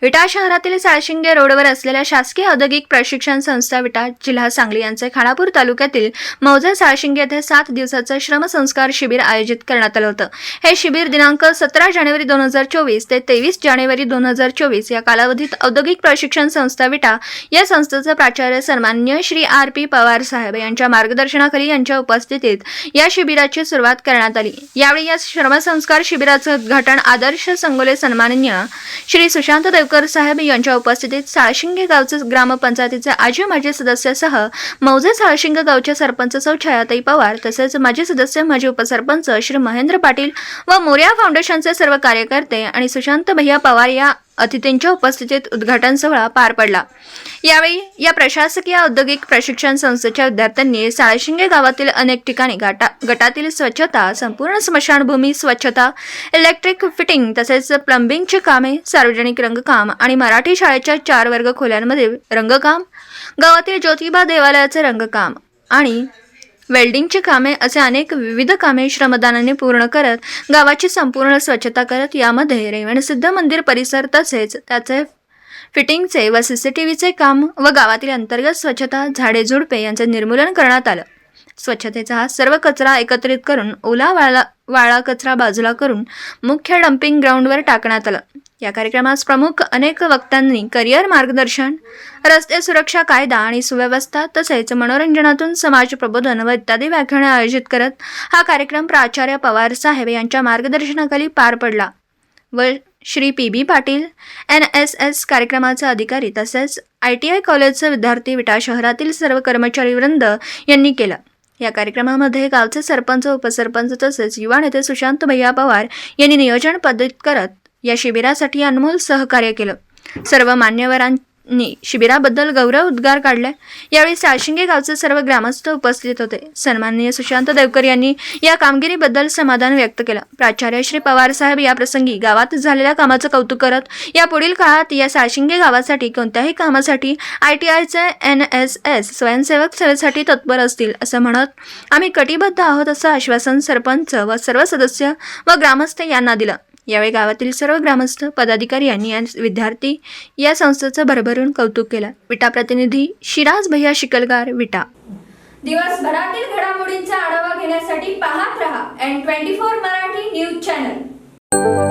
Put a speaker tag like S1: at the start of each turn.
S1: विटा शहरातील साळशिंगे रोडवर असलेल्या शासकीय औद्योगिक प्रशिक्षण संस्था विटा जिल्हा सांगली यांचे खानापूर तालुक्यातील मौजे साळशिंगे येथे 7 दिवसाचे श्रमसंस्कार शिबिर आयोजित करण्यात आले होते। हे शिबिर दिनांक 17 जानेवारी 2024 ते 23 जानेवारी 2024 या कालावधीत औद्योगिक प्रशिक्षण संस्था विटा या संस्थेचे प्राचार्य सन्माननीय श्री R.P. पवार साहेब यांच्या मार्गदर्शनाखाली यांच्या उपस्थितीत या शिबिराची सुरुवात करण्यात आली। यावेळी या श्रमसंस्कार शिबिराचे उद्घाटन आदर्श संगोले सन्माननीय श्री सुशांत देवकर साहेब यांच्या उपस्थितीत साळशिंगे गावचे ग्रामपंचायतीचे आजी माजी सदस्यासह मौजे साळशिंगे गावचे सरपंच सौ छायाताई पवार तसेच माजी सदस्य माजी उपसरपंच श्री महेंद्र पाटील व मोर्या फाउंडेशनचे सर्व कार्यकर्ते आणि सुशांत भैया पवार या अतिथींच्या उपस्थितीत उद्घाटन सोहळा पार पडला। यावेळी या प्रशासकीय औद्योगिक प्रशिक्षण संस्थेच्या विद्यार्थ्यांनी साळशिंगे गावातील अनेक ठिकाणी गटातील स्वच्छता, संपूर्ण स्मशानभूमी स्वच्छता, इलेक्ट्रिक फिटिंग तसेच प्लंबिंगची कामे, सार्वजनिक रंगकाम आणि मराठी शाळेच्या 4 वर्ग खोल्यांमध्ये रंगकाम, गावातील ज्योतिबा देवालयाचे रंगकाम आणि वेल्डिंगची कामे असे अनेक विविध कामे श्रमदानाने पूर्ण करत गावाची संपूर्ण स्वच्छता करत यामध्ये रेवणसिद्ध मंदिर परिसर तसेच त्याचे फिटिंगचे व CCTVचे काम व गावातील अंतर्गत स्वच्छता, झाडे झुडपे यांचे निर्मूलन करण्यात आलं। स्वच्छतेचा हा सर्व कचरा एकत्रित करून ओला वाळा कचरा बाजूला करून मुख्य डम्पिंग ग्राउंडवर टाकण्यात आलं। या कार्यक्रमात प्रमुख अनेक वक्त्यांनी करिअर मार्गदर्शन, रस्ते सुरक्षा कायदा आणि सुव्यवस्था तसेच मनोरंजनातून समाज प्रबोधन व इत्यादी व्याख्याने आयोजित करत हा कार्यक्रम प्राचार्य पवार साहेब यांच्या मार्गदर्शनाखाली पार पडला व श्री PB पाटील NSS कार्यक्रमाचे अधिकारी तसेच ITI कॉलेजचे विद्यार्थी विटा शहरातील सर्व कर्मचारी वृंद यांनी केला। या कार्यक्रमामध्ये गावचे सरपंच, उपसरपंच तसेच युवा नेते सुशांत भैया पवार यांनी नियोजन पद्धत करत या शिबिरासाठी अनमोल सहकार्य केलं। सर्व मान्यवरांनी शिबिराबद्दल गौरव उद्गार काढले। यावेळी साळशिंगे गावचे सर्व ग्रामस्थ उपस्थित होते। सन्माननीय सुशांत देवकर यांनी या कामगिरीबद्दल समाधान व्यक्त केलं। प्राचार्य श्री पवार साहेब या प्रसंगी गावात झालेल्या कामाचं कौतुक करत या पुढील काळात या साळशिंगे गावासाठी कोणत्याही कामासाठी ITIचे NSS स्वयंसेवक सेवेसाठी तत्पर असतील असं म्हणत आम्ही कटिबद्ध आहोत असं आश्वासन सरपंच व सर्व सदस्य व ग्रामस्थ यांना दिलं। यावेळी गावातील सर्व ग्रामस्थ पदाधिकारी यांनी विद्यार्थी या संस्थेचं भरभरून कौतुक केलं। विटा प्रतिनिधी शिराज भैया शिकलगार विटा।
S2: दिवसभरातील घडामोडींचा आढावा घेण्यासाठी पाहत रहा N24 मराठी न्यूज चॅनल।